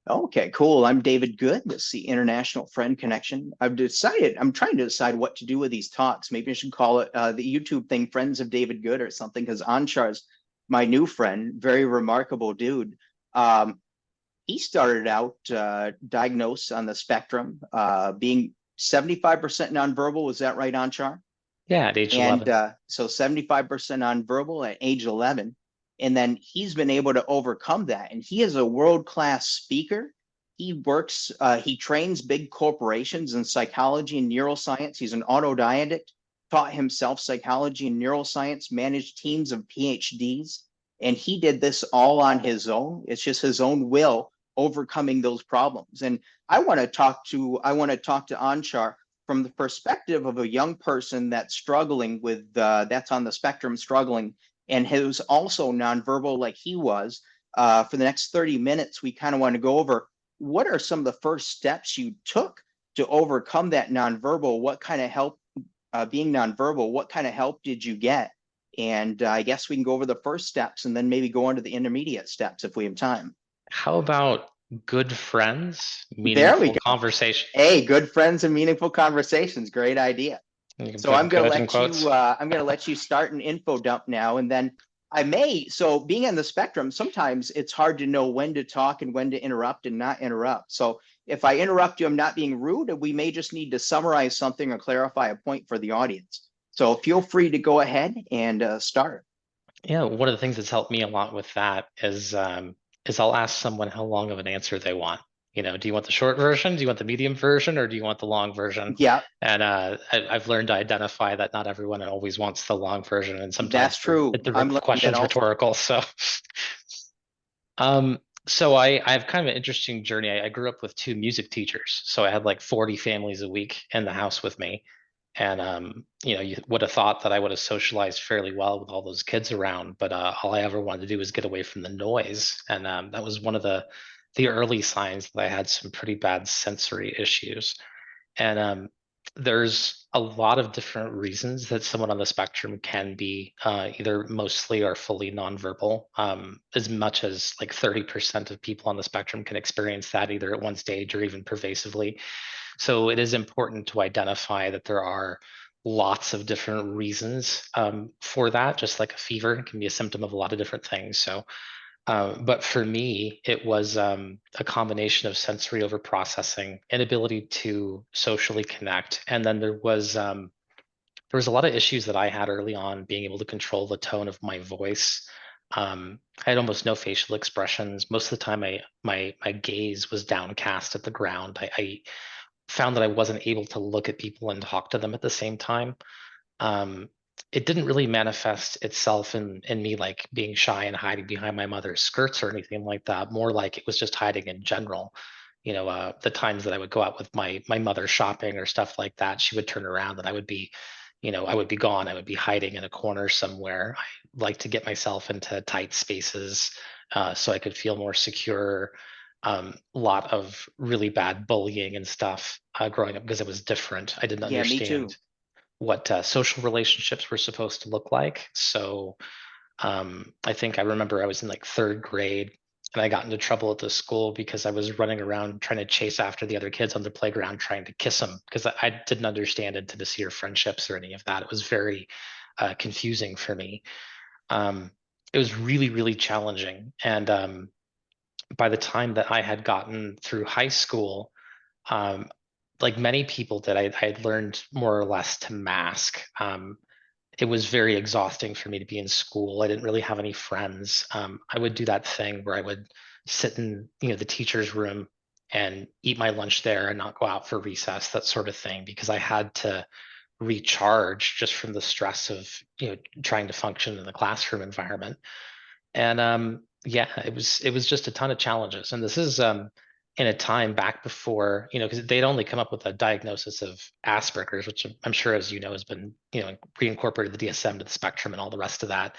Okay, cool. I'm David Good. This is the International Friend Connection. I'm trying to decide what to do with these talks. Maybe I should call it the YouTube thing, Friends of David Good or something, because Anshar's my new friend, very remarkable dude. Um, he started out diagnosed on the spectrum, being 75% nonverbal. Was that right, Anshar? Yeah, at age And 11. so 75% nonverbal at age 11. And then he's been able to overcome that. And he is a world-class speaker. He trains big corporations in psychology and neuroscience. He's an autodidact, taught himself psychology and neuroscience, managed teams of PhDs. And he did this all on his own. It's just his own will overcoming those problems. And I want to talk to Anshar from the perspective of a young person that's struggling with that's on the spectrum struggling and who's also nonverbal like he was. For the next 30 minutes, we kind of want to go over what are some of the first steps you took to overcome that nonverbal. What kind of help being nonverbal, what kind of help did you get? And I guess we can go over the first steps and then maybe go on to the intermediate steps if we have time. How about good friends, There we meaningful go. conversation? Hey, good friends and meaningful conversations. Great idea. You can So put good in quotes. I'm gonna let you start an info dump now, and then so being on the spectrum, sometimes it's hard to know when to talk and when to interrupt and not interrupt. So if I interrupt you, I'm not being rude, and we may just need to summarize something or clarify a point for the audience. So feel free to go ahead and start. Yeah, one of the things that's helped me a lot with that is I'll ask someone how long of an answer they want. Do you want the short version? Do you want the medium version, or do you want the long version? Yeah, And I've learned to identify that not everyone always wants the long version, and that's sometimes true. the I'm learning that question's also. rhetorical. So I have kind of an interesting journey. I grew up with two music teachers, so I had like 40 families a week in the house with me. And you would have thought that I would have socialized fairly well with all those kids around, but all I ever wanted to do was get away from the noise, and that was one of the early signs that I had some pretty bad sensory issues. And there's a lot of different reasons that someone on the spectrum can be either mostly or fully nonverbal. As much as like 30% of people on the spectrum can experience that either at one stage or even pervasively. So it is important to identify that there are lots of different reasons for that, just like a fever can be a symptom of a lot of different things. But for me, it was a combination of sensory overprocessing, inability to socially connect, and then there was a lot of issues that I had early on being able to control the tone of my voice. I had almost no facial expressions. Most of the time, my gaze was downcast at the ground. I found that I wasn't able to look at people and talk to them at the same time. Um, it didn't really manifest itself in me like being shy and hiding behind my mother's skirts or anything like that. More like it was just hiding in general. The times that I would go out with my mother shopping or stuff like that, she would turn around and I would be gone. I would be hiding in a corner somewhere. I like to get myself into tight spaces so I could feel more secure. A lot of really bad bullying and stuff growing up because it was different. I didn't Yeah, me understand too. what social relationships were supposed to look like. So I think I remember I was in like third grade and I got into trouble at the school because I was running around trying to chase after the other kids on the playground trying to kiss them because I didn't understand intimacy or friendships or any of that. It was very confusing for me. Um, it was really, really challenging. And by the time that I had gotten through high school, um, like many people did, I had learned more or less to mask. It was very exhausting for me to be in school. I didn't really have any friends. I would do that thing where I would sit in, the teacher's room and eat my lunch there and not go out for recess, that sort of thing, because I had to recharge just from the stress of, trying to function in the classroom environment. And yeah, it was just a ton of challenges. And this is in a time back before, because they'd only come up with a diagnosis of Asperger's, which I'm sure, as you know, has been, reincorporated the DSM to the spectrum and all the rest of that.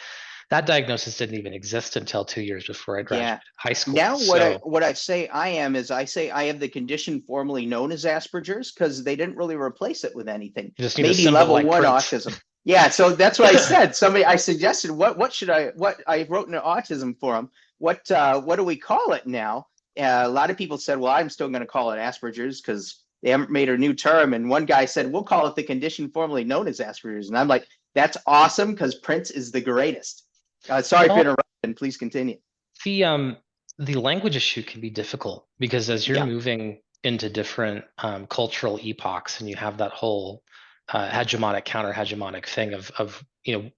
That diagnosis didn't even exist until 2 years before I Yeah. graduated high school. Now So what I say I am is I say I have the condition formerly known as Asperger's because they didn't really replace it with anything. you just need a Maybe symbol level like one Prince. autism. Yeah, so that's what I said. I suggested what should I what I wrote in an autism forum. What do we call it now? a lot of people said, well, I'm still going to call it Asperger's because they haven't made a new term. And one guy said, we'll call it the condition formerly known as Asperger's. And I'm like, that's awesome because Prince is the greatest. Sorry for Well, interrupting. Please continue. the the language issue can be difficult because as you're Yeah. moving into different cultural epochs and you have that whole hegemonic counter hegemonic thing of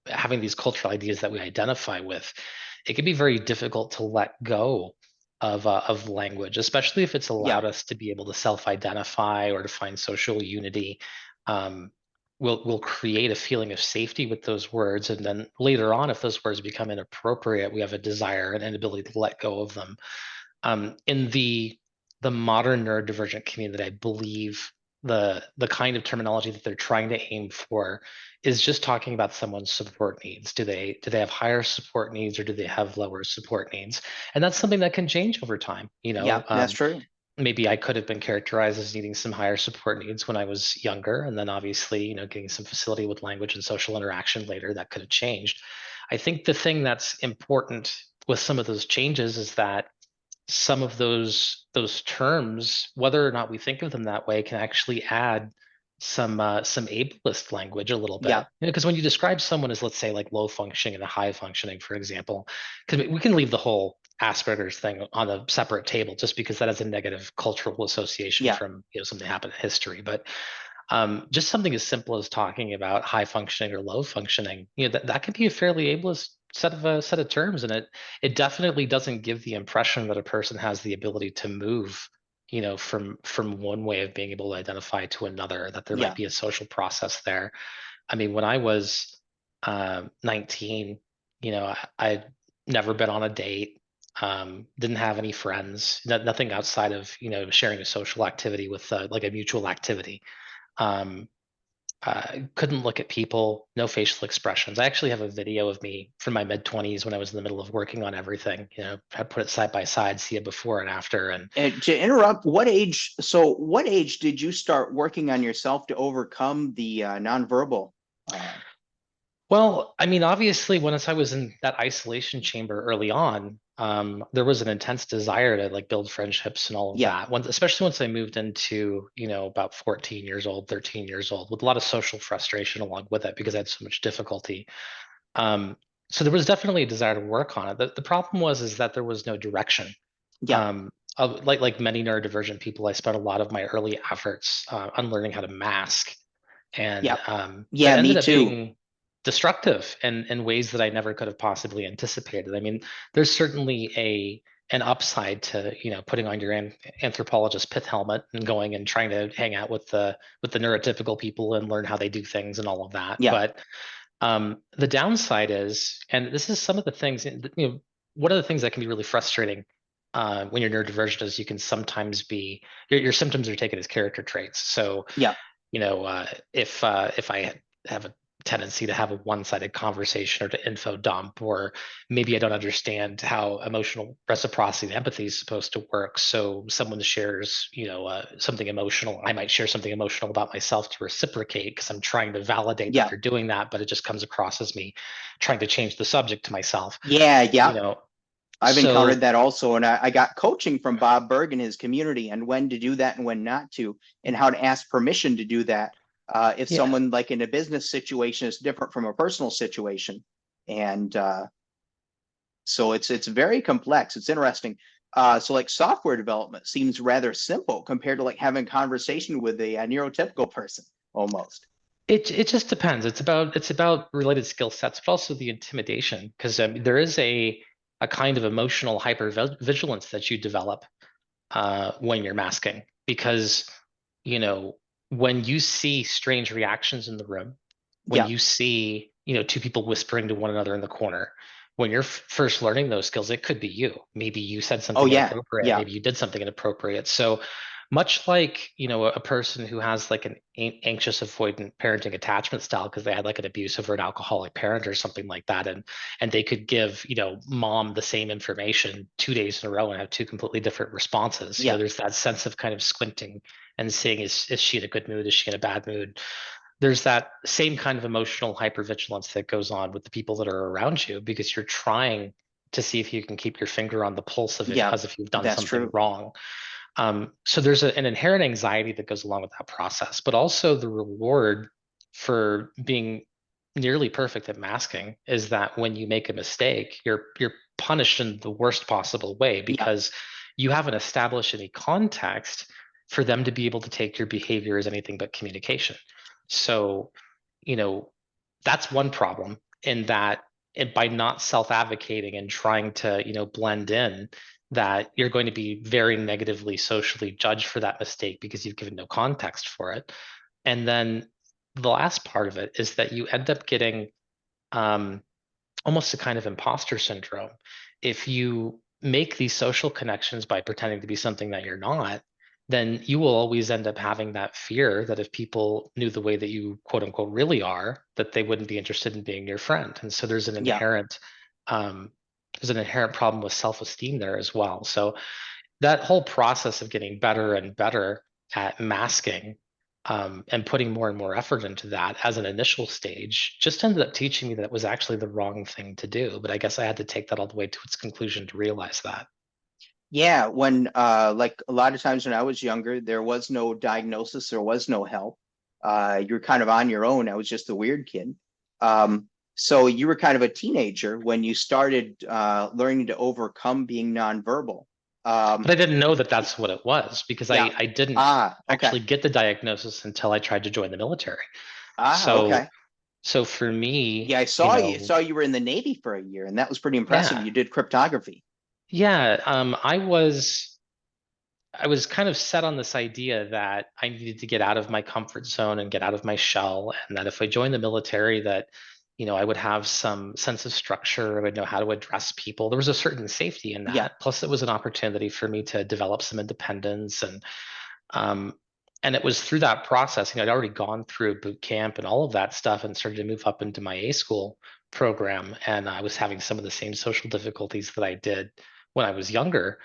having these cultural ideas that we identify with, it can be very difficult to let go of language, especially if it's Yeah. allowed us to be able to self-identify or to find social unity. Um, we'll create a feeling of safety with those words, and then later on, if those words become inappropriate, we have a desire and an ability to let go of them. In the modern neurodivergent community, I believe the kind of terminology that they're trying to aim for is just talking about someone's support needs. Do they have higher support needs or do they have lower support needs? And that's something that can change over time. Yeah, that's true. Maybe I could have been characterized as needing some higher support needs when I was younger, and then obviously, getting some facility with language and social interaction later, that could have changed. I think the thing that's important with some of those changes is that some of those terms, whether or not we think of them that way, can actually add some ableist language a little Yeah. bit. Because when you describe someone as, let's say, like low functioning and a high functioning, for example, because we can leave the whole Asperger's thing on a separate table just because that has a negative cultural association Yeah. from something that happened in history. But just something as simple as talking about high functioning or low functioning, that can be a fairly ableist set of terms, and it definitely doesn't give the impression that a person has the ability to move, from one way of being able to identify to another, that there might Yeah. be a social process there. I mean, when I was 19, I'd never been on a date, didn't have any friends, nothing outside of sharing a social activity with like a mutual activity. Um, couldn't look at people, no facial expressions. I actually have a video of me from my mid 20s when I was in the middle of working on everything. I put it side by side, see it before and after. And And to interrupt, what age did you start working on yourself to overcome the nonverbal? Uh, well, I mean, obviously, once I was in that isolation chamber early on, there was an intense desire to like build friendships and all of yeah. that. Especially once I moved into, about 14 years old, 13 years old, with a lot of social frustration along with it because I had so much difficulty. Um, so there was definitely a desire to work on it. The problem was is that there was no direction. Yeah. Um, like many neurodivergent people, I spent a lot of my early efforts on learning how to mask, and Yeah. that Yeah. Me ended up too. being destructive in ways that I never could have possibly anticipated. I mean, there's certainly an upside to putting on your anthropologist pith helmet and going and trying to hang out with the neurotypical people and learn how they do things and all of that. Yeah. But the downside is, and this is some of the things, one of the things that can be really frustrating when you're neurodivergent is you can sometimes be your symptoms are taken as character traits. So, Yeah. if I have a tendency to have a one-sided conversation or to info dump, or maybe I don't understand how emotional reciprocity and empathy is supposed to work. So someone shares, something emotional. I might share something emotional about myself to reciprocate because I'm trying to validate that Yeah. they're doing that, but it just comes across as me trying to change the subject to myself. Yeah. You Yeah. know, I've encountered so that also. And I got coaching from Bob Berg in his community and when to do that and when not to, and how to ask permission to do that. If yeah, someone like in a business situation is different from a personal situation. And so it's very complex. It's interesting. So like software development seems rather simple compared to like having a conversation with a neurotypical person almost. it just depends. It's about related skill sets, but also the intimidation, because there is a kind of emotional hypervigilance that you develop when you're masking, because you know when you see strange reactions in the room, when Yeah. you see two people whispering to one another in the corner, when you're first learning those skills, it could be you. Maybe you said Oh something yeah. inappropriate, Yeah. maybe you did something inappropriate. So much like a person who has like an anxious avoidant parenting attachment style because they had like an abusive or an alcoholic parent or something like that, and they could give mom the same information 2 days in a row and have two completely different responses. Yeah. There's that sense of kind of squinting and seeing, is she in a good mood, is she in a bad mood? There's that same kind of emotional hypervigilance that goes on with the people that are around you because you're trying to see if you can keep your finger on the pulse of it Yeah, as if you've done that's something true. wrong. So there's an inherent anxiety that goes along with that process, but also the reward for being nearly perfect at masking is that when you make a mistake, you're punished in the worst possible way Yeah, because you haven't established any context for them to be able to take your behavior as anything but communication. So, you know, that's one problem in that by not self-advocating and trying to, blend in, that you're going to be very negatively socially judged for that mistake because you've given no context for it. And then the last part of it is that you end up getting um, almost a kind of imposter syndrome. If you make these social connections by pretending to be something that you're not, then you will always end up having that fear that if people knew the way that you quote unquote really are, that they wouldn't be interested in being your friend. And so yeah. um, there's an inherent problem with self-esteem there as well. So that whole process of getting better and better at masking, and putting more and more effort into that as an initial stage just ended up teaching me that it was actually the wrong thing to do. But I guess I had to take that all the way to its conclusion to realize that. Yeah, when like a lot of times when I was younger, there was no diagnosis, there was no help. You're kind of on your own. I was just a weird kid. So you were kind of a teenager when you started learning to overcome being nonverbal. But Um, I didn't know that that's what it was because yeah. I didn't Okay. actually get the diagnosis until I tried to join the military. Okay. So so for me, Yeah, I saw you were in the Navy for a year, and that was pretty impressive. yeah, You did cryptography. yeah, I was kind of set on this idea that I needed to get out of my comfort zone and get out of my shell, and that if I joined the military, that I would have some sense of structure. I would know how to address people. There was a certain safety in Yeah, that. Plus, it was an opportunity for me to develop some independence, um, and it was through that process. I'd already gone through boot camp and all of that stuff, and started to move up into my A school program, and I was having some of the same social difficulties that I did when I was younger.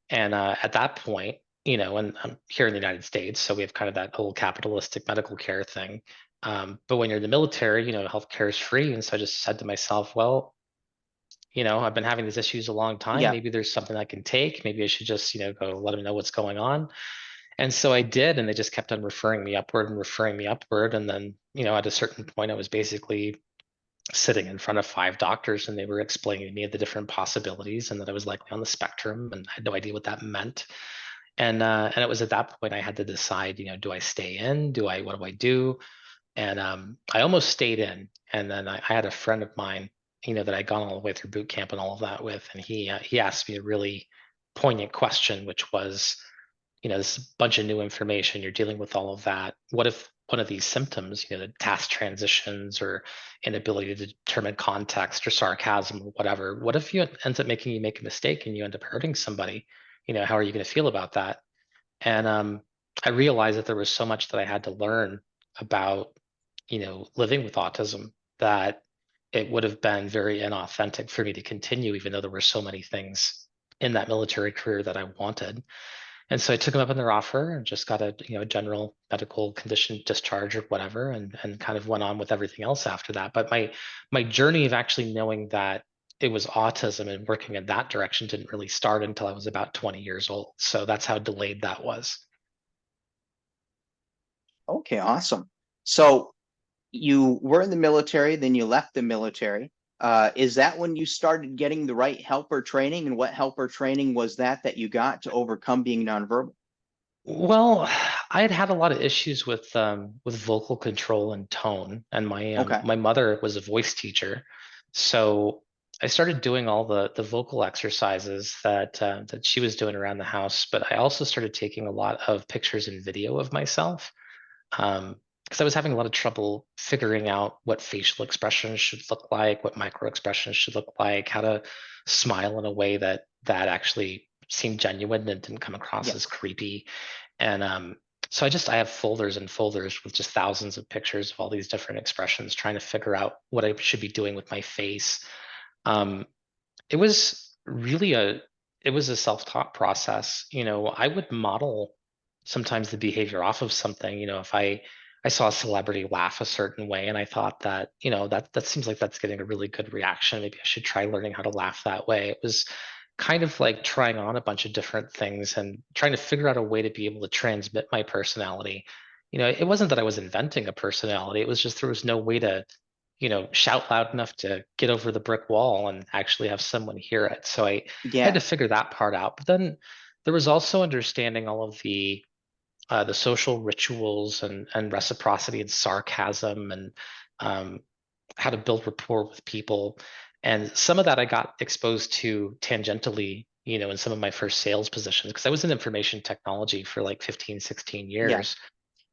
And at that point, and I'm here in the United States, so we have kind of that whole capitalistic medical care thing. But when you're in the military, healthcare is free. And so I just said to myself, well, I've been having these issues a long time. yeah, Maybe there's something I can take. Maybe I should just, go let them know what's going on. And so I did, and they just kept on referring me upward and referring me upward. And then, at a certain point, I was basically sitting in front of 5 doctors, and they were explaining to me the different possibilities and that I was likely on the spectrum, and I had no idea what that meant. And it was at that point I had to decide, do I stay in? What do I do? And I almost stayed in. And then I had a friend of mine, that I'd gone all the way through boot camp and all of that with, and he asked me a really poignant question, which was, this bunch of new information, you're dealing with all of that. What if one of these symptoms, the task transitions or inability to determine context or sarcasm or whatever, what if you ends up making you make a mistake and you end up hurting somebody? How are you going to feel about that? And I realized that there was so much that I had to learn about, living with autism, that it would have been very inauthentic for me to continue, even though there were so many things in that military career that I wanted. And so I took them up on their offer and just got a general medical condition discharge or whatever, and kind of went on with everything else after that. But my journey of actually knowing that it was autism and working in that direction didn't really start until I was about 20 years old. So that's how delayed that was. okay, awesome. So you were in the military, then you left the military. Is that when you started getting the right helper training? And what helper training was that you got to overcome being nonverbal? Well, I had had a lot of issues with vocal control and tone, and Okay. my mother was a voice teacher, so I started doing all the vocal exercises that she was doing around the house. But I also started taking a lot of pictures and video of myself, because I was having a lot of trouble figuring out what facial expressions should look like, what micro expressions should look like, how to smile in a way that actually seemed genuine and didn't come across Yeah. as creepy. And so I have folders and folders with just thousands of pictures of all these different expressions, trying to figure out what I should be doing with my face. Um, it was really a self-taught process. I would model sometimes the behavior off of something. If I I saw a celebrity laugh a certain way, and I thought that, that seems like that's getting a really good reaction. Maybe I should try learning how to laugh that way. It was kind of like trying on a bunch of different things and trying to figure out a way to be able to transmit my personality. It wasn't that I was inventing a personality. It was just there was no way to, shout loud enough to get over the brick wall and actually have someone hear it. So I had Yeah. to figure that part out. But then there was also understanding all of the social rituals and reciprocity and sarcasm and um, how to build rapport with people. And some of that I got exposed to tangentially, in some of my first sales positions, because I was in information technology for like 15, 16 Yeah. years.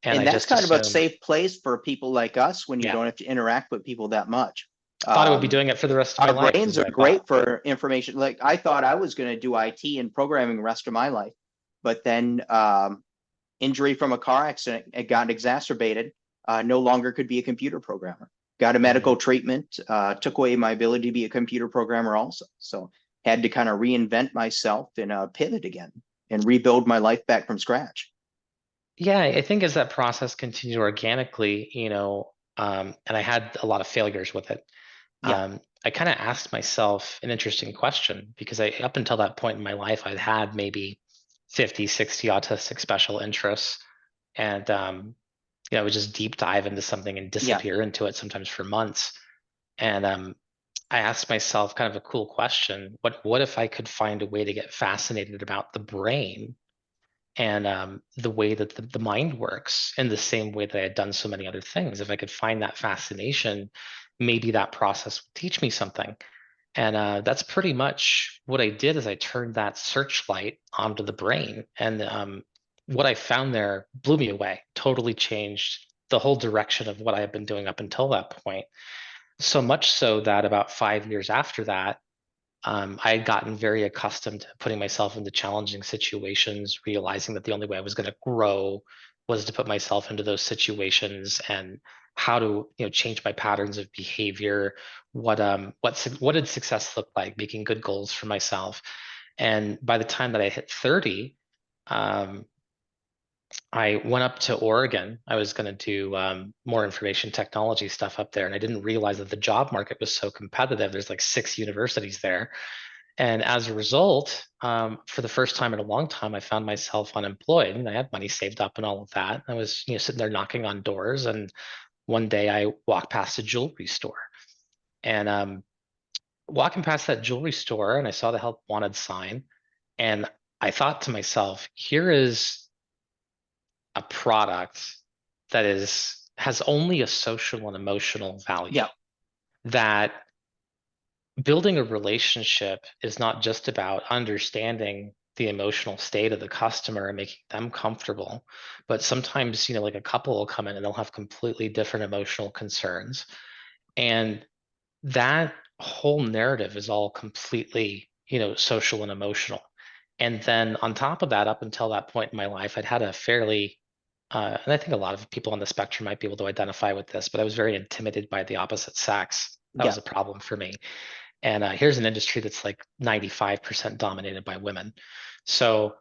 And And I that's just kind of a assumed, safe place for people like us when you yeah, don't have to interact with people that much. thought I would be Um, doing it for the rest of my our life, is brains are what I thought. great for information. Like I thought I was going to do IT and programming the rest of my life, but then injury from a car accident, it got exacerbated. No longer could be a computer programmer. Got a Mhm. medical treatment, took away my ability to be a computer programmer also. So had to kind of reinvent myself and pivot again and rebuild my life back from scratch. Yeah, I think as that process continued organically, and I had a lot of failures with it. Yeah, I kind of asked myself an interesting question because up until that point in my life, I'd had maybe 50, 60 autistic special interests. And, I would just deep dive into something and yeah, disappear into it sometimes for months. And I asked myself kind of a cool question. What if I could find a way to get fascinated about the brain and the way that the mind works in the same way that I had done so many other things? If I could find that fascination, maybe that process would teach me something. And that's pretty much what I did is I turned that searchlight onto the brain. And what I found there blew me away, totally changed the whole direction of what I had been doing up until that point. So much so that about 5 years after that, I had gotten very accustomed to putting myself into challenging situations, realizing that the only way I was going to grow was to put myself into those situations and how to, change my patterns of behavior. What did success look like? Making good goals for myself. And by the time that I hit 30, um, I went up to Oregon. I was going to do more information technology stuff up there, and I didn't realize that the job market was so competitive. There's like 6 universities there, and as a result, for the first time in a long time, I found myself unemployed, and I had money saved up and all of that. I was, sitting there knocking on doors, and one day I walked past a jewelry store, and walking past that jewelry store, and I saw the help wanted sign, and I thought to myself, here is a product that has only a social and emotional value. yeah, That building a relationship is not just about understanding the emotional state of the customer and making them comfortable, but sometimes, like a couple will come in and they'll have completely different emotional concerns. And that whole narrative is all completely, social and emotional. And then on top of that, up until that point in my life, I'd had a fairly and I think a lot of people on the spectrum might be able to identify with this, but I was very intimidated by the opposite sex. That yeah, was a problem for me. And here's an industry that's like 95% dominated by women. So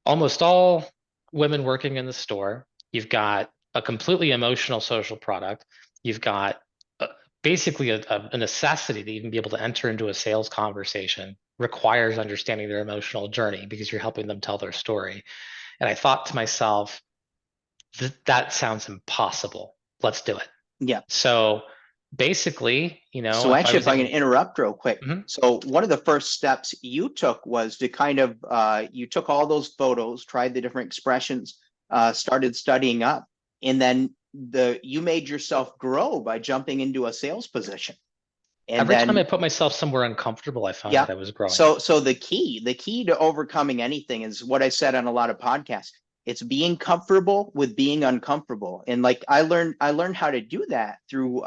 almost all women working in the store, you've got a completely emotional social product. You've got uh, basically a necessity to even be able to enter into a sales conversation requires understanding their emotional journey because you're helping them tell their story. And I thought to myself, that sounds impossible. Let's do it. yeah. So basically, So if I actually, was if I can able, interrupt real quick. Mhm. So one of the first steps you took was to kind of you took all those photos, tried the different expressions, started studying up, and then you made yourself grow by jumping into a sales position. And Every time I then put myself somewhere uncomfortable, I found yeah. that I was growing. So the key to overcoming anything is what I said on a lot of podcasts. It's being comfortable with being uncomfortable. And like I learned how to do that through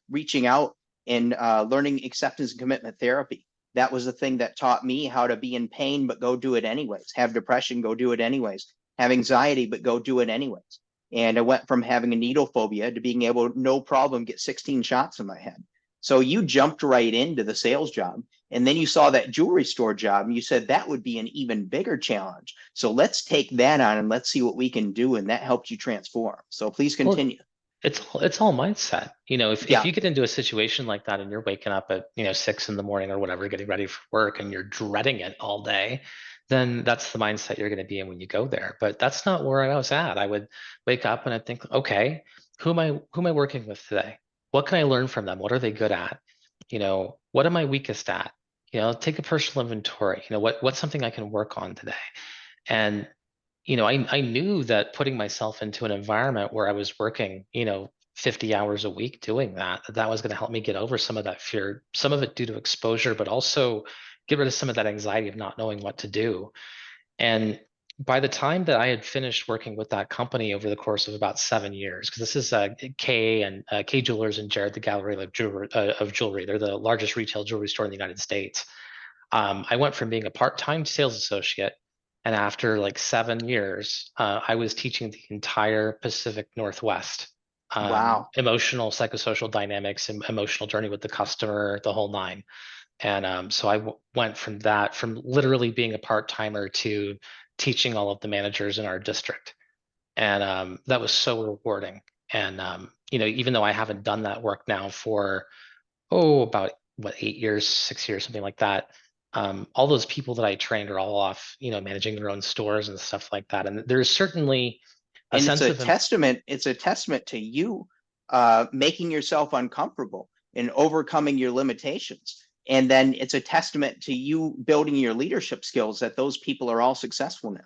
reaching out and learning acceptance and commitment therapy. That was the thing that taught me how to be in pain but go do it anyways. Have depression, go do it anyways. Have anxiety but go do it anyways. And I went from having a needle phobia to being able no problem get 16 shots in my head. So you jumped right into the sales job, and then you saw that jewelry store job and you said that would be an even bigger challenge. So let's take that on and let's see what we can do. And that helped you transform. So please Well, continue. It's all mindset. If Yeah. you get into a situation like that and you're waking up at 6 in the morning or whatever, getting ready for work, and you're dreading it all day, then that's the mindset you're going to be in when you go there. But that's not where I was at. I would wake up and I'd think, okay, who am I working with today? What can I learn from them? What are they good at? What am I weakest at? Take a personal inventory. What's something I can work on today? And I knew that putting myself into an environment where I was working, 50 hours a week doing that was going to help me get over some of that fear, some of it due to exposure, but also get rid of some of that anxiety of not knowing what to do. And by the time that I had finished working with that company over the course of about 7 years, because this is K and K Jewelers and Jared the Gallery of Jewelry. They're the largest retail jewelry store in the United States. I went from being a part-time sales associate, and after like 7 years, I was teaching the entire Pacific Northwest, Wow. emotional, psychosocial dynamics, and emotional journey with the customer, the whole nine. And so I went from that, from literally being a part-timer to teaching all of the managers in our district. And that was so rewarding. And even though I haven't done that work now for about what, 8 years, 6 years, something like that. All those people that I trained are all off, managing their own stores and stuff like that. And there's certainly a And sense of, it's a testament to you making yourself uncomfortable and overcoming your limitations. And then it's a testament to you building your leadership skills that those people are all successful now.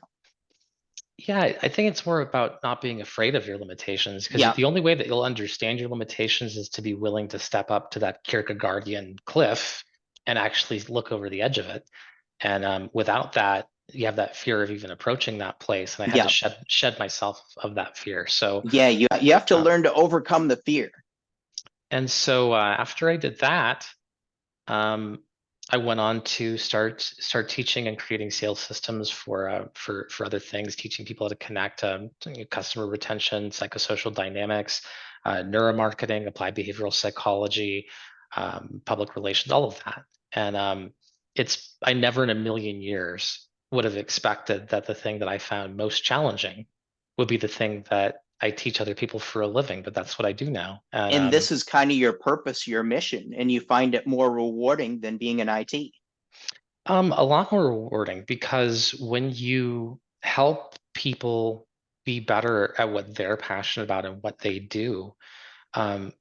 yeah, I think it's more about not being afraid of your limitations, because Yeah. the only way that you'll understand your limitations is to be willing to step up to that Kierkegaardian cliff and actually look over the edge of it. And without that, you have that fear of even approaching that place. And I had to Yeah. shed myself of that fear. So, Yeah. You have to uh, learn to overcome the fear. after I did that, um, I went on to start teaching and creating sales systems for other things, teaching people how to connect, customer retention, psychosocial dynamics, neuromarketing, applied behavioral psychology, public relations, all of that. And I never in a million years would have expected that the thing that I found most challenging would be the thing that I teach other people for a living, but that's what I do now. And And this is kind of your purpose, your mission, and you find it more rewarding than being in IT. A lot more rewarding, because when you help people be better at what they're passionate about and what they do,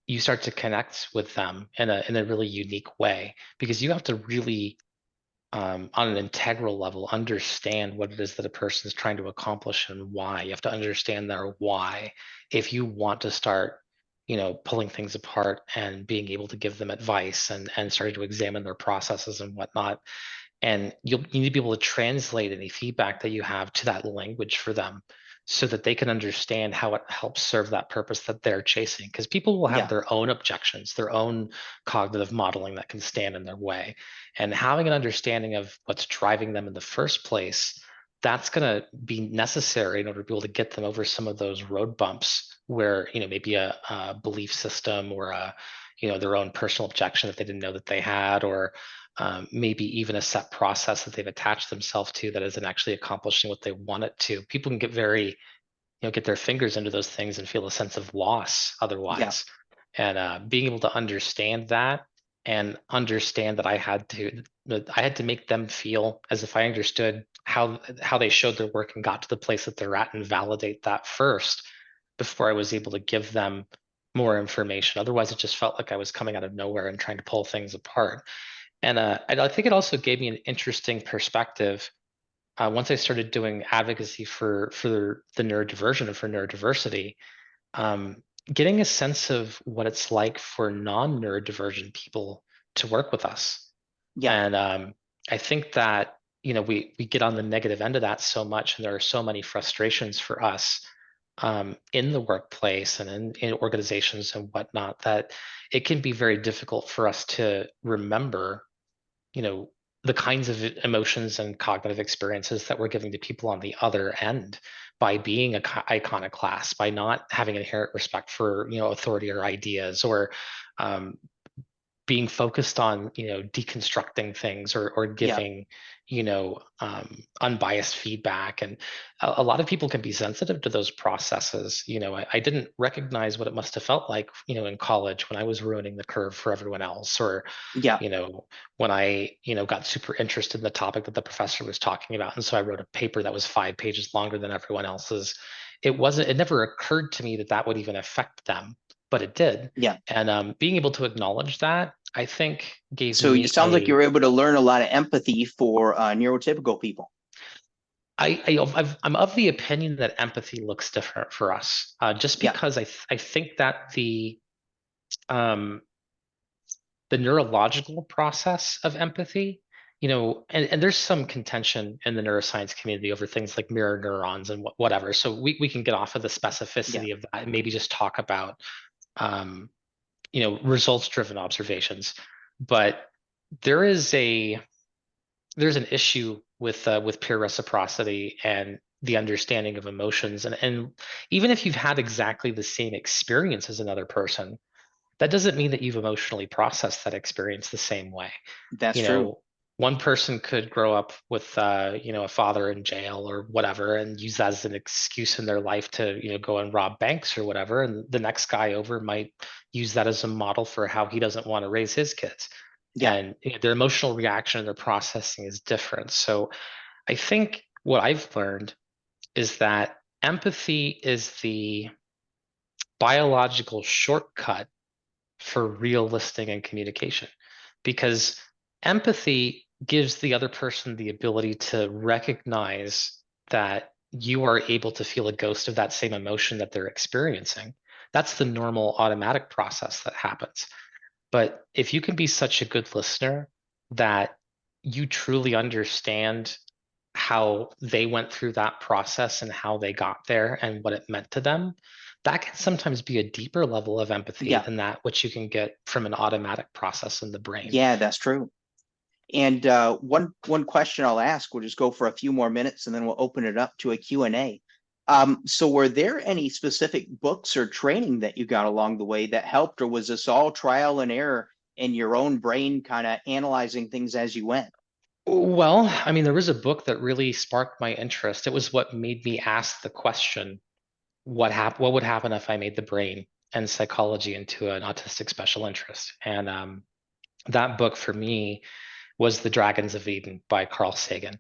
you start to connect with them in a really unique way, because you have to really, on an integral level, understand what it is that a person is trying to accomplish and why. You have to understand their why if you want to start, pulling things apart and being able to give them advice and starting to examine their processes and whatnot. And you need to be able to translate any feedback that you have to that language for them, so that they can understand how it helps serve that purpose that they're chasing. Because people will have Yeah. their own objections, their own cognitive modeling that can stand in their way. And having an understanding of what's driving them in the first place, that's going to be necessary in order to be able to get them over some of those road bumps where, maybe a belief system, or their own personal objection that they didn't know that they had, or maybe even a set process that they've attached themselves to that isn't actually accomplishing what they want it to. People can get their fingers into those things and feel a sense of loss Yeah. otherwise. And being able to understand that, and understand that I had to make them feel as if I understood how they showed their work and got to the place that they're at, and validate that first before I was able to give them more information. Otherwise, it just felt like I was coming out of nowhere and trying to pull things apart. And I think it also gave me an interesting perspective once I started doing advocacy for the neurodivergent and for neurodiversity, um, getting a sense of what it's like for non-neurodivergent people to work with us. Yeah. And I think that we get on the negative end of that so much, and there are so many frustrations for us in the workplace and in organizations and whatnot, that it can be very difficult for us to remember you know the kinds of emotions and cognitive experiences that we're giving to people on the other end, by being a iconoclast, by not having inherent respect for authority or ideas, or um, being focused on, deconstructing things or Yeah. giving, unbiased feedback. And a lot of people can be sensitive to those processes. I didn't recognize what it must have felt like, in college when I was ruining the curve for everyone else, or, Yeah. you know, when I, got super interested in the topic that the professor was talking about. And so I wrote a paper that was 5 pages longer than everyone else's. It never occurred to me that that would even affect them, but it did. Yeah. And being able to acknowledge that, I think, gave So it me sounds like you're able to learn a lot of empathy for neurotypical people. I'm of the opinion that empathy looks different for us, just Yeah. because I think that um, the neurological process of empathy, and there's some contention in the neuroscience community over things like mirror neurons and whatever. So we can get off of the Yeah. specificity of that and maybe just talk about um, results-driven observations. But there is there's an issue with peer reciprocity and the understanding of emotions, and even if you've had exactly the same experience as another person, that doesn't mean that you've emotionally processed that experience the same way. That's you true. know One person could grow up with a father in jail or whatever and use that as an excuse in their life to go and rob banks or whatever, and the next guy over might use that as a model for how he doesn't want to raise his kids. Yeah. And their emotional reaction and their processing is different. So I think what I've learned is that empathy is the biological shortcut for real listening and communication, because empathy gives the other person the ability to recognize that you are able to feel a ghost of that same emotion that they're experiencing. That's the normal automatic process that happens. But if you can be such a good listener that you truly understand how they went through that process and how they got there and what it meant to them, that can sometimes be a deeper level of empathy Yeah. than that which you can get from an automatic process in the brain. Yeah, that's true. And one question I'll ask, we'll just go for a few more minutes and then we'll open it up to a Q&A. So were there any specific books or training that you got along the way that helped, or was this all trial and error in your own brain kind of analyzing things as you went? Well, I mean, there was a book that really sparked my interest. It was what made me ask the question, what would happen if I made the brain and psychology into an autistic special interest? And that book for me was The Dragons of Eden by Carl Sagan.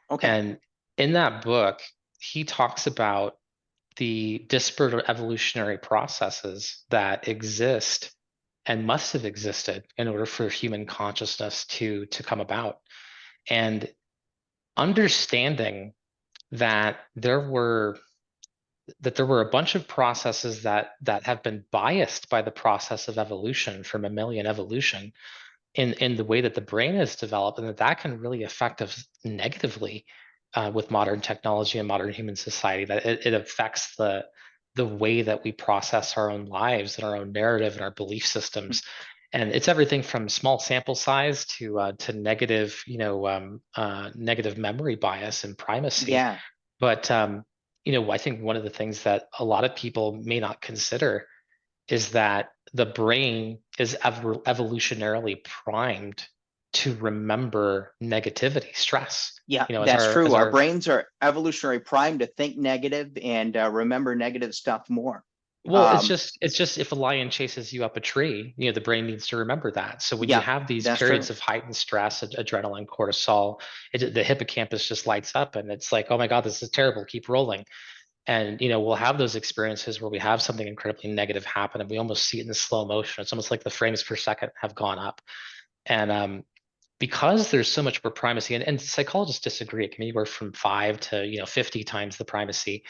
Okay. And in that book, he talks about the disparate evolutionary processes that exist and must have existed in order for human consciousness to come about. And understanding that there were a bunch of processes that have been biased by the process of evolution from mammalian evolution in the way that the brain is developed, and that can really affect us negatively with modern technology and modern human society. That it affects the way that we process our own lives and our own narrative and our belief systems. And it's everything from small sample size to negative, negative memory bias and primacy. Yeah. But I think one of the things that a lot of people may not consider is that the brain is evolutionarily primed to remember negativity, stress. Yeah, As that's our true. as Our our brains are evolutionary primed to think negative and remember negative stuff more. Well, it's Um, just it's just if a lion chases you up a tree, the brain needs to remember that. So when you yeah, have these that's periods true. of heightened stress, adrenaline, cortisol, the hippocampus just lights up, and it's like, oh my God, this is terrible. Keep rolling. And we'll have those experiences where we have something incredibly negative happen, and we almost see it in slow motion. It's almost like the frames per second have gone up. And because there's so much more primacy, and psychologists disagree. It can be anywhere from 5 to 50 times the primacy.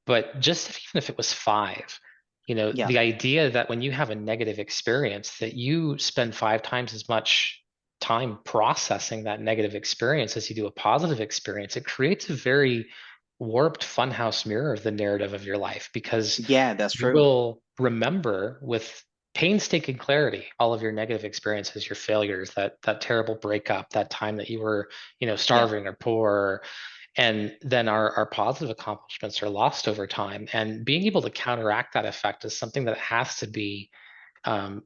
But just even if it was 5, Yeah, the idea that when you have a negative experience, that you spend 5 times as much time processing that negative experience as you do a positive experience, it creates a very warped funhouse mirror of the narrative of your life, because yeah, that's you true. will remember with painstaking clarity all of your negative experiences, your failures, that terrible breakup, that time that you were Yeah, starving or poor, and then our positive accomplishments are lost over time. And being able to counteract that effect is something that has to be um,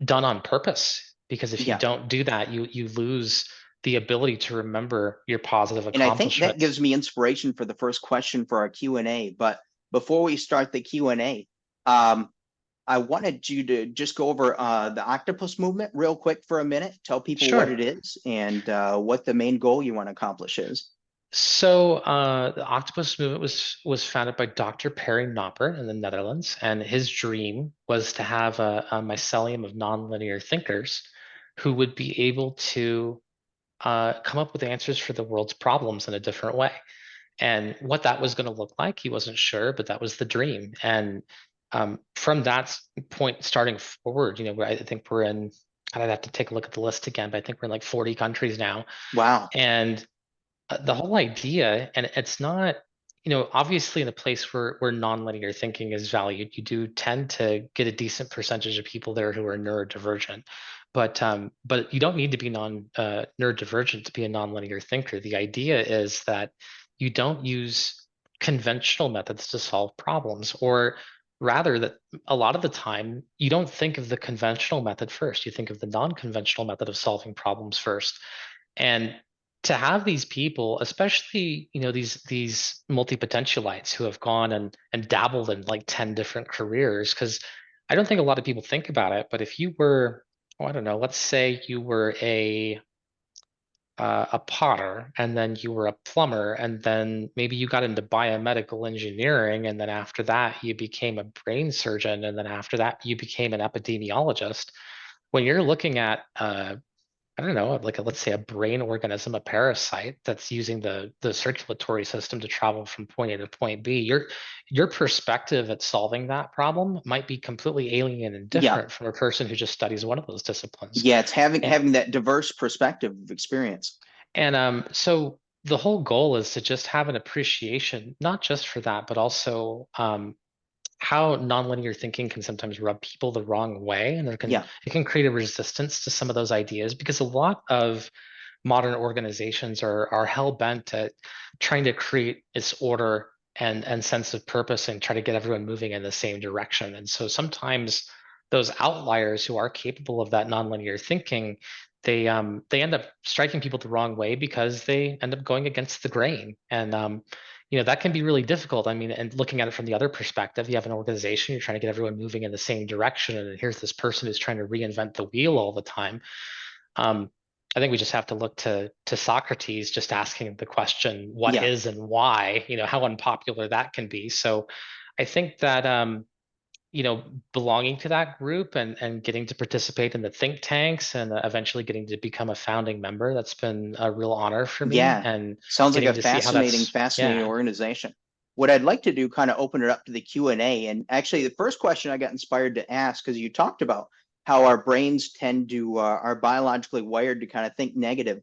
done on purpose. because if you Yeah. don't do that, you lose the ability to remember your positive And I think that accomplishments. gives me inspiration for the first question for our Q&A. But before we start the Q&A, I wanted you to just go over the Octopus Movement real quick for a minute, tell people what it Sure. is and what the main goal you want to accomplish is. So the Octopus Movement was founded by Dr. Perry Nopper in the Netherlands, and his dream was to have a mycelium of nonlinear thinkers who would be able to come up with answers for the world's problems in a different way. And what that was going to look like, he wasn't sure, but that was the dream. And from that point, starting forward, I think we're in. I'd have to take a look at the list again, but I think we're in like 40 countries now, Wow. and the whole idea, and it's not, obviously in a place where nonlinear thinking is valued, you do tend to get a decent percentage of people there who are neurodivergent. But you don't need to be neurodivergent to be a nonlinear thinker. The idea is that you don't use conventional methods to solve problems, or rather that a lot of the time you don't think of the conventional method first. You think of the non-conventional method of solving problems first. And to have these people, especially these multi-potentialites who have gone and dabbled in like 10 different careers, because I don't think a lot of people think about it, but if you were, oh, I don't know, let's say you were a potter, and then you were a plumber, and then maybe you got into biomedical engineering, and then after that you became a brain surgeon, and then after that you became an epidemiologist. When you're looking at I don't know, like let's say a brain organism, a parasite that's using the circulatory system to travel from point A to point B, your perspective at solving that problem might be completely alien and Yeah. different from a person who just studies one of those disciplines. Yeah, it's having And having that diverse perspective of experience. so the whole goal is to just have an appreciation, not just for that, but also how nonlinear thinking can sometimes rub people the wrong way, and Yeah. it can create a resistance to some of those ideas, because a lot of modern organizations are hell bent at trying to create this order and sense of purpose and try to get everyone moving in the same direction. And so sometimes those outliers who are capable of that nonlinear thinking, they end up striking people the wrong way because they end up going against the grain. And that can be really difficult. I mean, and looking at it from the other perspective, you have an organization, you're trying to get everyone moving in the same direction, and here's this person who's trying to reinvent the wheel all the time. um, I think we just have to look to Socrates, just asking the question, what Yeah. is and why, how unpopular that can be. So I think that belonging to that group and getting to participate in the think tanks and eventually getting to become a founding member, that's been a real honor for me, Yeah. and Sounds like a getting to see how fascinating, that's, fascinating yeah. organization. What I'd like to do, kind of open it up to the Q&A. And actually, the first question I got inspired to ask, because you talked about how our brains tend to, are biologically wired to kind of think negative.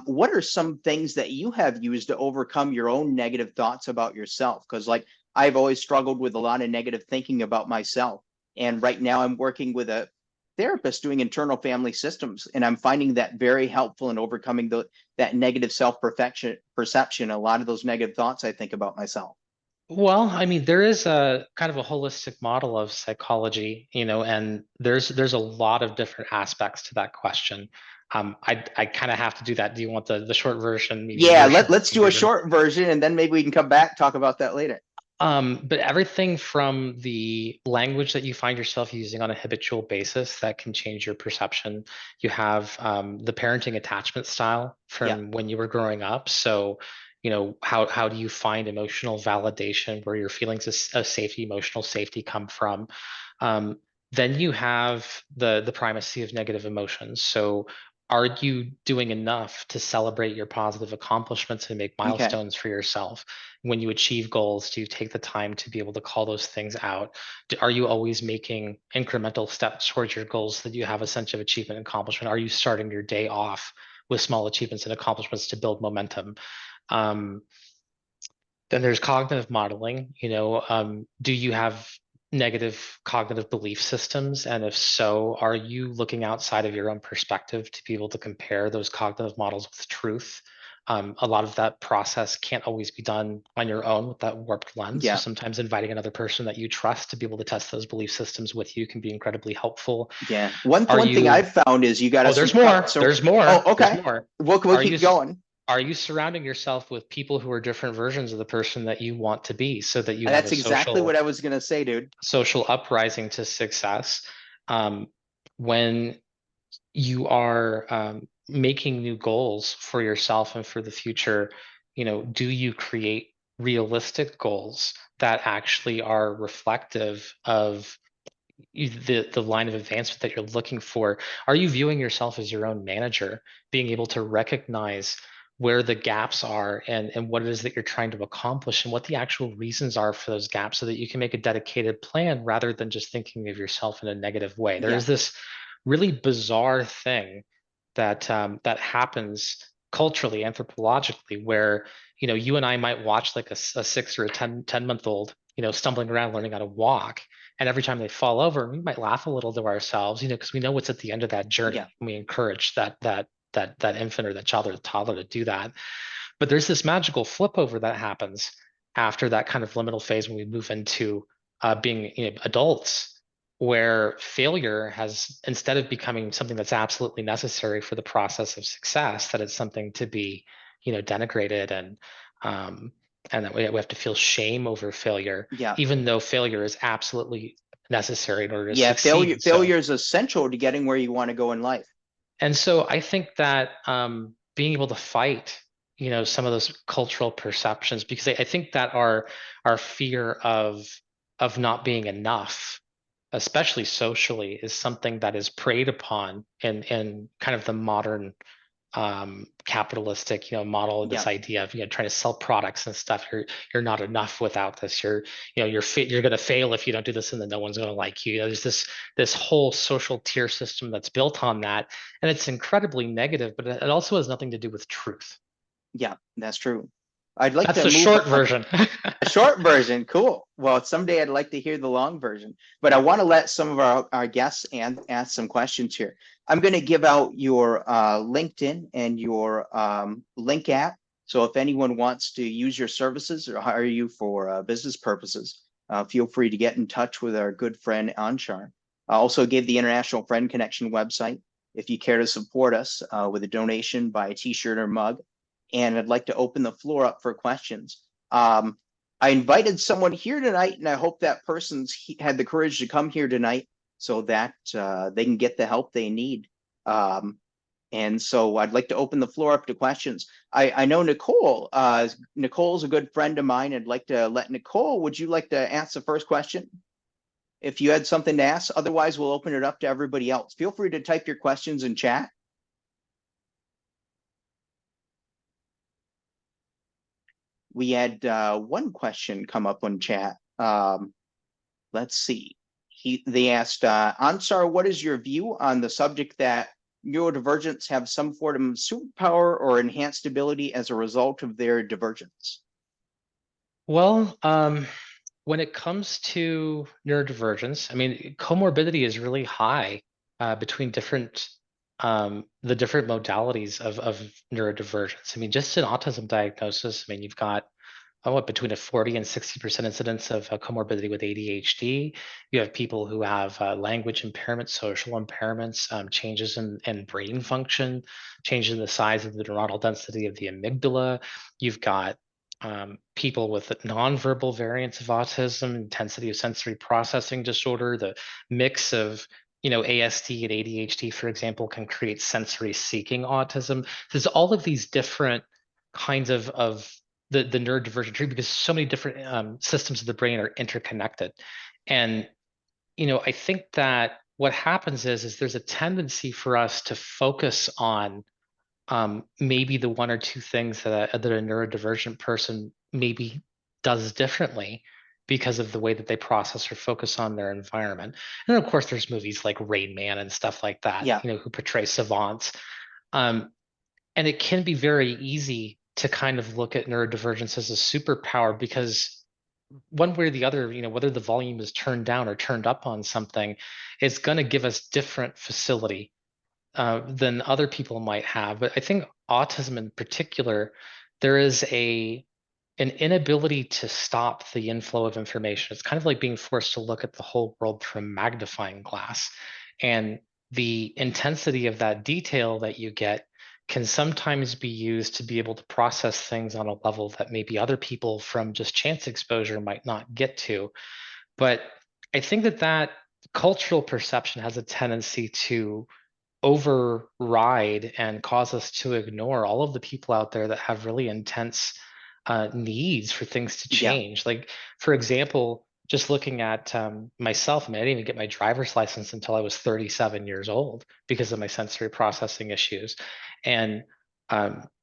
What are some things that you have used to overcome your own negative thoughts about yourself? Because like I've always struggled with a lot of negative thinking about myself. And right now I'm working with a therapist doing internal family systems, and I'm finding that very helpful in overcoming that negative self-perfection perception, a lot of those negative thoughts I think about myself. Well, I mean, there is a kind of a holistic model of psychology, and there's a lot of different aspects to that question. I kind of have to do that. Do you want the short version, medium Yeah, version, let's long do a version? short version and then maybe we can come back talk about that later. But everything from the language that you find yourself using on a habitual basis that can change your perception. You have the parenting attachment style Yeah. from when you were growing up. So, how do you find emotional validation, where your feelings of safety, emotional safety come from? Um, then you have the primacy of negative emotions. So, are you doing enough to celebrate your positive accomplishments and make Okay. milestones for yourself? When you achieve goals, do you take the time to be able to call those things out? Are you always making incremental steps towards your goals so that you have a sense of achievement and accomplishment? Are you starting your day off with small achievements and accomplishments to build momentum? Um, then there's cognitive modeling. Do you have negative cognitive belief systems? And if so, are you looking outside of your own perspective to be able to compare those cognitive models with truth? A lot of that process can't always be done on your own with that warped lens. So Yeah. sometimes inviting another person that you trust to be able to test those belief systems with you can be incredibly helpful. Yeah. One Are one thing you, I've found is you got to oh, there's more, so there's more, oh, there's okay. more. We'll Are you keep going. are you surrounding yourself with people who are different versions of the person that you want to be so that you have a That's exactly what I was gonna say, dude. social uprising to success? Um, when you are making new goals for yourself and for the future, do you create realistic goals that actually are reflective of the line of advancement that you're looking for? Are you viewing yourself as your own manager, being able to recognize where the gaps are and what it is that you're trying to accomplish and what the actual reasons are for those gaps so that you can make a dedicated plan rather than just thinking of yourself in a negative way? There Yeah. is this really bizarre thing that happens culturally, anthropologically, where you and I might watch like a 6 or a 10-month old stumbling around learning how to walk, and every time they fall over, we might laugh a little to ourselves, because we know what's at the end of that journey. Yeah. And we encourage that infant or that child or the toddler to do that. But there's this magical flip over that happens after that kind of liminal phase when we move into being adults, where failure has, instead of becoming something that's absolutely necessary for the process of success, that it's something to be denigrated um, and that we have to feel shame over failure, Yeah. even though failure is absolutely necessary in order to Yeah. succeed. Failure is essential to getting where you want to go in life. And so I think that being able to fight, some of those cultural perceptions, because I think that our fear of not being enough, especially socially, is something that is preyed upon in kind of the modern capitalistic model, of this Yeah. idea of trying to sell products and stuff. You're not enough without this. You're going to fail if you don't do this, and then no one's going to like you. There's this whole social tier system that's built on that, and it's incredibly negative, but it also has nothing to do with truth. Yeah. That's true. I'd like That's to the move short on. version. A short version, cool. Well, someday I'd like to hear the long version, but I want to let some of our guests and ask some questions here. I'm going to give out your LinkedIn and your link app. So if anyone wants to use your services or hire you for business purposes, feel free to get in touch with our good friend Anshar. I also gave the International Friend Connection website if you care to support us with a donation, buy a t-shirt or mug. And I'd like to open the floor up for questions. I invited someone here tonight, and I hope that person's had the courage to come here tonight so that they can get the help they need. And so I'd like to open the floor up to questions. I know Nicole. Nicole's a good friend of mine. I'd like to let Nicole, would you like to ask the first question? If you had something to ask, otherwise we'll open it up to everybody else. Feel free to type your questions in chat. We had one question come up on chat. Let's see. They asked, Ansar, what is your view on the subject that neurodivergents have some form of superpower or enhanced ability as a result of their divergence? Well, when it comes to neurodivergence, I mean, comorbidity is really high between the different modalities of neurodivergence. I mean, just an autism diagnosis, I mean, you've got between a 40 and 60% incidence of comorbidity with ADHD. You have people who have language impairments, social impairments, changes in brain function, changes in the size of the neuronal density of the amygdala. You've got people with nonverbal variants of autism, intensity of sensory processing disorder, the mix of ASD and ADHD, for example, can create sensory seeking autism. There's all of these different kinds of the neurodivergent tree because so many different systems of the brain are interconnected. And I think that what happens is there's a tendency for us to focus on maybe the one or two things that a neurodivergent person maybe does differently because of the way that they process or focus on their environment. And of course, there's movies like Rain Man and stuff like that, Yeah. who portray savants. Um, and it can be very easy to kind of look at neurodivergence as a superpower because one way or the other, whether the volume is turned down or turned up on something, it's going to give us different facility than other people might have. But I think autism in particular, there is an inability to stop the inflow of information. It's kind of like being forced to look at the whole world through a magnifying glass. And the intensity of that detail that you get can sometimes be used to be able to process things on a level that maybe other people from just chance exposure might not get to. But I think that that cultural perception has a tendency to override and cause us to ignore all of the people out there that have really intense needs for things to Yeah. change. Like, for example, just looking at myself, I mean, I didn't even get my driver's license until I was 37 years old because of my sensory processing issues. And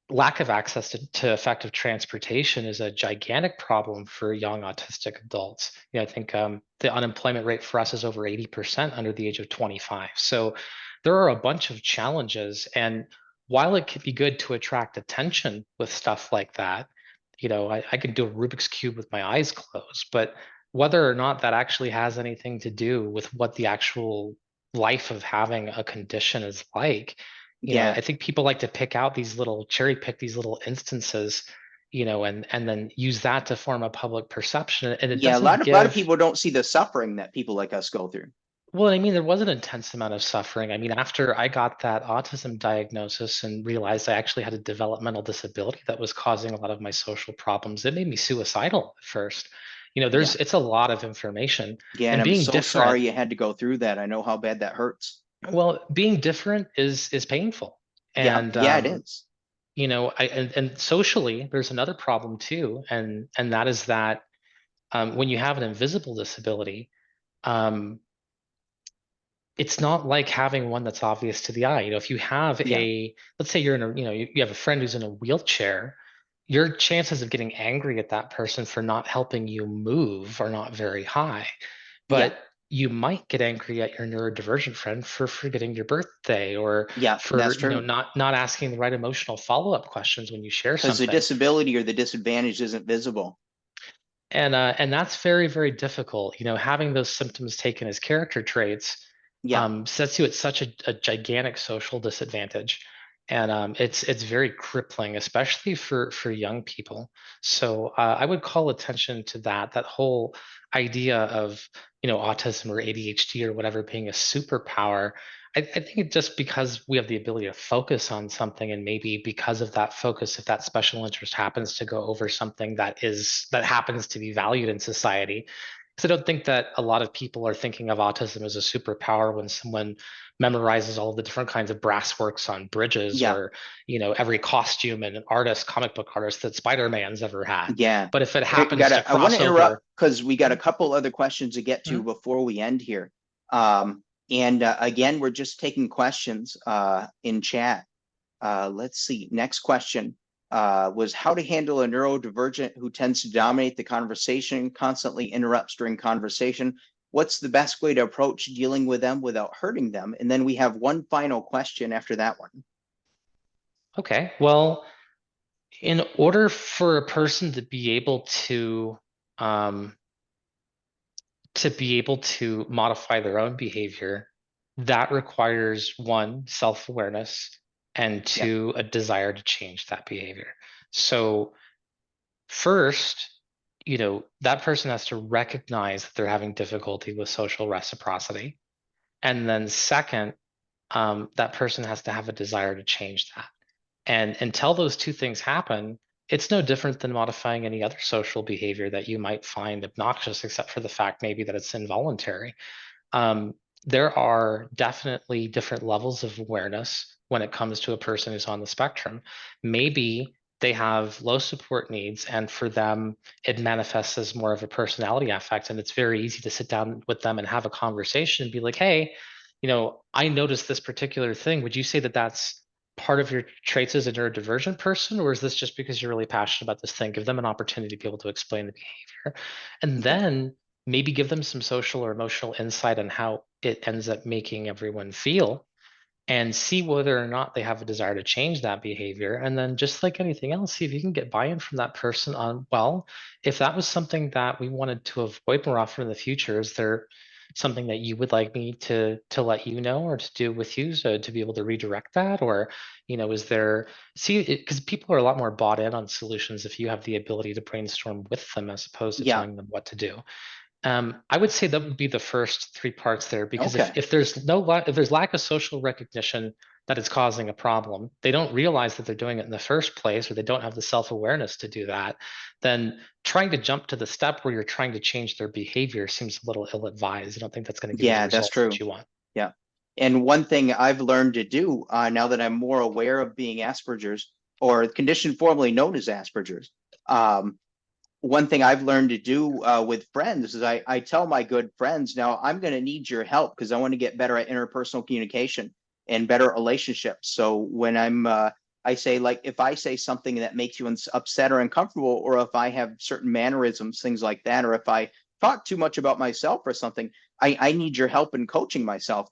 lack of access to effective transportation is a gigantic problem for young autistic adults. I think the unemployment rate for us is over 80% under the age of 25. So there are a bunch of challenges. And while it can be good to attract attention with stuff like that, I can do a Rubik's Cube with my eyes closed, but whether or not that actually has anything to do with what the actual life of having a condition is like, Yeah. I think people like to cherry pick these little instances, and then use that to form a public perception. And it Yeah. doesn't A lot of give. people don't see the suffering that people like us go through. Well, I mean, there was an intense amount of suffering. I mean, after I got that autism diagnosis and realized I actually had a developmental disability that was causing a lot of my social problems, it made me suicidal at first. Yeah. It's a lot of information. Yeah. And And I'm being so different, sorry you had to go through that. I know how bad that hurts. well, being different is painful. Yeah. And Yeah, it is. and socially, there's another problem too, and that is that when you have an invisible disability, um, it's not like having one that's obvious to the eye. If you have Yeah. let's say you're in a, you have a friend who's in a wheelchair, your chances of getting angry at that person for not helping you move are not very high. Yeah. But you might get angry at your neurodivergent friend for forgetting your birthday or Yeah. That's for, true. not asking the right emotional follow-up questions when you share Because the something. disability or the disadvantage isn't visible. And that's very, very difficult. Having those symptoms taken as character traits Yeah. sets you at such a gigantic social disadvantage, and it's very crippling, especially for young people. So I would call attention to that whole idea of autism or ADHD or whatever being a superpower. I think it just because we have the ability to focus on something, and maybe because of that focus, if that special interest happens to go over something that happens to be valued in society. Because I don't think that a lot of people are thinking of autism as a superpower when someone memorizes all the different kinds of brass works on bridges, Yeah. or every costume and comic book artist that Spider-Man's ever had. Yeah. But if it I happens to I want cross to interrupt over. because we got a couple other questions to get to Mhm. before we end here. And again, we're just taking questions in chat. Let's see. Next question was how to handle a neurodivergent who tends to dominate the conversation, constantly interrupts during conversation. What's the best way to approach dealing with them without hurting them? And then we have one final question after that one. Okay, well, in order for a person um, to be able to modify their own behavior, that requires one, self-awareness, and Yeah. two, a desire to change that behavior. So first, that person has to recognize that they're having difficulty with social reciprocity. And then second, that person has to have a desire to change that. And until those two things happen, it's no different than modifying any other social behavior that you might find obnoxious, except for the fact maybe that it's involuntary. Um, there are definitely different levels of awareness when it comes to a person who's on the spectrum. Maybe they have low support needs, and for them, it manifests as more of a personality affect. And it's very easy to sit down with them and have a conversation and be like, hey, I noticed this particular thing. Would you say that that's part of your traits as a neurodivergent person, or is this just because you're really passionate about this thing? Give them an opportunity to be able to explain the behavior. And Yeah. then maybe give them some social or emotional insight on how it ends up making everyone feel, and see whether or not they have a desire to change that behavior. And then, just like anything else, see if you can get buy-in from that person on, well, if that was something that we wanted to avoid more often in the future, is there something that you would like me to let you know or to do with you, so to be able to redirect that? Or, is there, see, because people are a lot more bought in on solutions if you have the ability to brainstorm with them as opposed to Yeah. telling them what to do. I would say that would be the first three parts there, because if Okay. if there's if there's lack of social recognition that is causing a problem, they don't realize that they're doing it in the first place, or they don't have the self-awareness to do that, then trying to jump to the step where you're trying to change their behavior seems a little ill-advised. I don't think that's going to give you the Yeah, that's results that true. you want. Yeah. And one thing I've learned to do now that I'm more aware of being Asperger's, or the condition formerly known as Asperger's, one thing I've learned to do with friends is I tell my good friends, now I'm going to need your help because I want to get better at interpersonal communication and better relationships. So when I say, like, if I say something that makes you upset or uncomfortable, or if I have certain mannerisms, things like that, or if I talk too much about myself or something, I need your help in coaching myself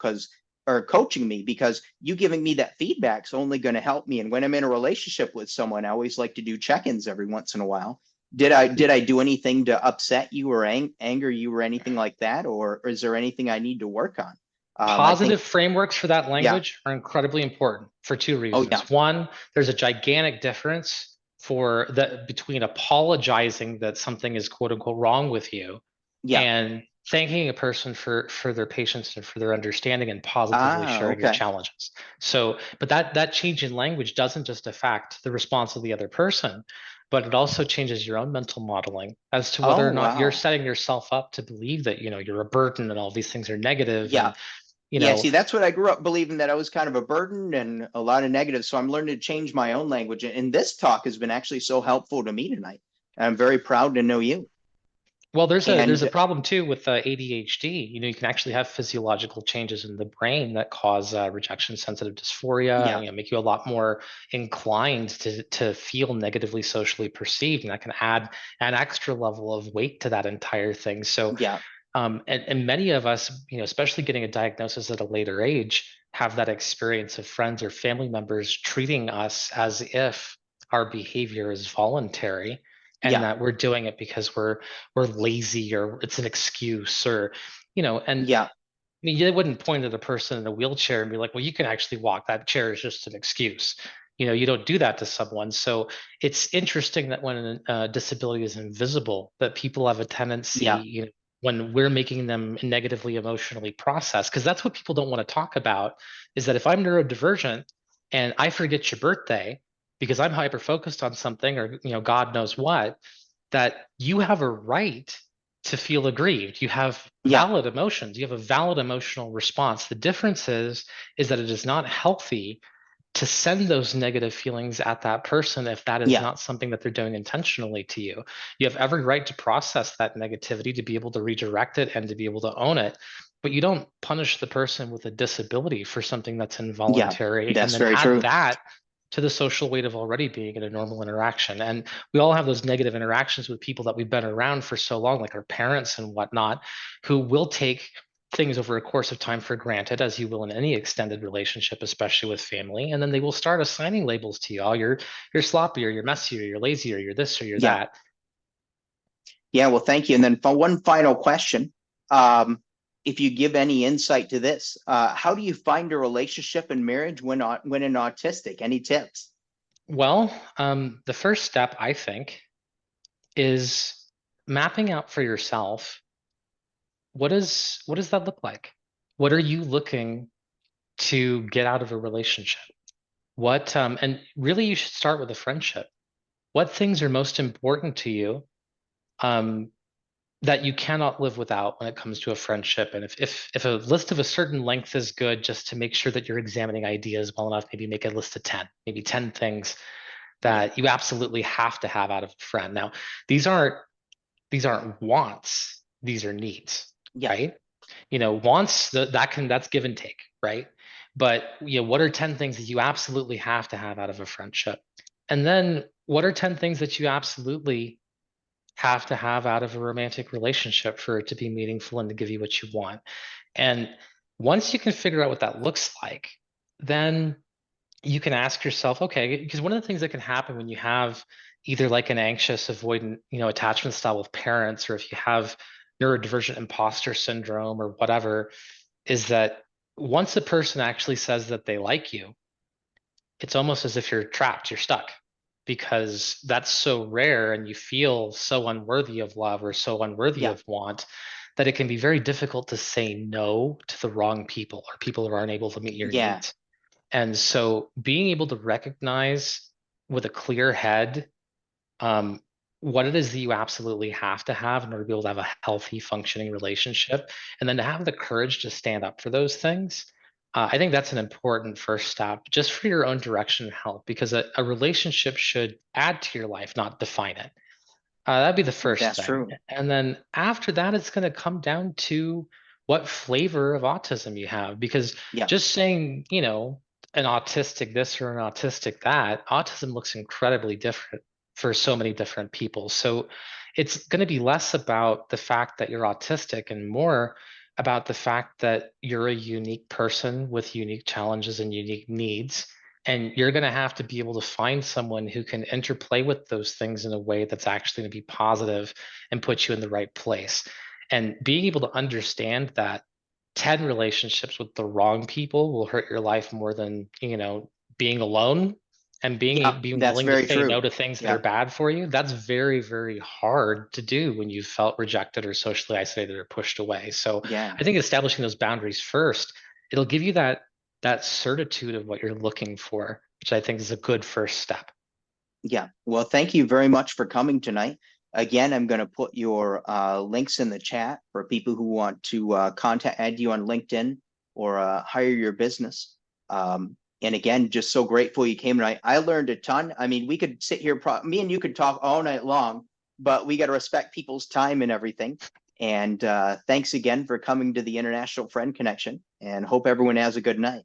or coaching me, because you giving me that feedback is only going to help me. And when I'm in a relationship with someone, I always like to do check-ins every once in a while. Did I do anything to upset you or anger you or anything like that, or is there anything I need to work on? I think, Positive frameworks for that yeah. language are incredibly important for two Oh yeah. reasons. One, there's a gigantic difference between apologizing that something is quote unquote wrong with you Yeah. and thanking a person for their patience and for their understanding and positively sharing your Okay. challenges. So, but that change in language doesn't just affect the response of the other person, but it also changes your own mental modeling as to whether Oh or not you're wow. setting yourself up to believe that, you're a burden and all these things are negative. Yeah. And you Yeah, know, see, that's what I grew up believing, that I was kind of a burden and a lot of negatives. So I'm learning to change my own language. And this talk has been actually so helpful to me tonight. I'm very proud to know you. well, there's a And problem too with ADHD. You can actually have physiological changes in the brain that cause rejection sensitive dysphoria, yeah, and make you a lot more inclined to feel negatively socially perceived, and that can add an extra level of weight to that entire thing. So, yeah, and many of us, especially getting a diagnosis at a later age, have that experience of friends or family members treating us as if our behavior is voluntary and yeah, that we're doing it because we're lazy or it's an excuse, or and yeah, I mean, you wouldn't point at a person in a wheelchair and be like, well, you can actually walk, that chair is just an excuse. You don't do that to someone. So it's interesting that when a disability is invisible, that people have a tendency, yeah, when we're making them negatively emotionally process, because that's what people don't want to talk about, is that if I'm neurodivergent and I forget your birthday because I'm hyper focused on something, or God knows what, that you have a right to feel aggrieved. You have yeah, valid emotions. You have a valid emotional response. The difference is that it is not healthy to send those negative feelings at that person if that is yeah, not something that they're doing intentionally to you. You have every right to process that negativity, to be able to redirect it and to be able to own it. But you don't punish the person with a disability for something that's yeah. involuntary and That's then very add true. that to the social weight of already being in a normal interaction. And we all have those negative interactions with people that we've been around for so long, like our parents and whatnot, who will take things over a course of time for granted, as you will in any extended relationship, especially with family. And then they will start assigning labels to you. Oh, you're sloppy, or you're messy, or you're lazy, or you're this, or you're Yeah, that. yeah. Well, thank you. And then for one final question, if you give any insight to this, how do you find a relationship in marriage when an autistic? Any tips? Well, the first step, I think, is mapping out for yourself, what does that look like? What are you looking to get out of a relationship? And really you should start with a friendship. What things are most important to you, um, that you cannot live without when it comes to a friendship? And if a list of a certain length is good, just to make sure that you're examining ideas well enough, maybe make a list of 10, maybe 10 things Yeah, that you absolutely have to have out of a friend. Now, these aren't these aren't wants, these are needs, yeah, right? Wants, that's give and take, right? But what are 10 things that you absolutely have to have out of a friendship? And then what are 10 things that you absolutely have to have out of a romantic relationship for it to be meaningful and to give you what you want? And once you can figure out what that looks like, then you can ask yourself, okay, because one of the things that can happen when you have either like an anxious avoidant, attachment style with parents, or if you have neurodivergent imposter syndrome or whatever, is that once a person actually says that they like you, it's almost as if you're trapped, you're stuck, because that's so rare and you feel so unworthy of love or so unworthy Yeah, of want that it can be very difficult to say no to the wrong people or people who aren't able to meet your yeah, needs. And so being able to recognize with a clear head um, what it is that you absolutely have to have in order to be able to have a healthy, functioning relationship, and then to have the courage to stand up for those things. I think that's an important first step just for your own direction and health, because a relationship should add to your life, not define it. That'd be the first that's thing. true. And then after that, it's going to come down to what flavor of autism you have. Because Yeah, just saying, an autistic this or an autistic that, autism looks incredibly different for so many different people. So it's going to be less about the fact that you're autistic and more about the fact that you're a unique person with unique challenges and unique needs, and you're going to have to be able to find someone who can interplay with those things in a way that's actually going to be positive and put you in the right place. And being able to understand that 10 relationships with the wrong people will hurt your life more than, being alone, and yeah, being that's willing to very say no true. to things that are Yeah, bad for you. That's very, very hard to do when you've felt rejected or socially isolated or pushed away. So yeah, I think establishing those boundaries first, it'll give you that certitude of what you're looking for, which I think is a good first step. yeah. Well, thank you very much for coming tonight. Again, I'm going to put your links in the chat for people who want to add you on LinkedIn or hire your business. And again, just so grateful you came tonight. I learned a ton. I mean, we could sit here, me and you could talk all night long, but we got to respect people's time and everything. And thanks again for coming to the International Friend Connection, and hope everyone has a good night.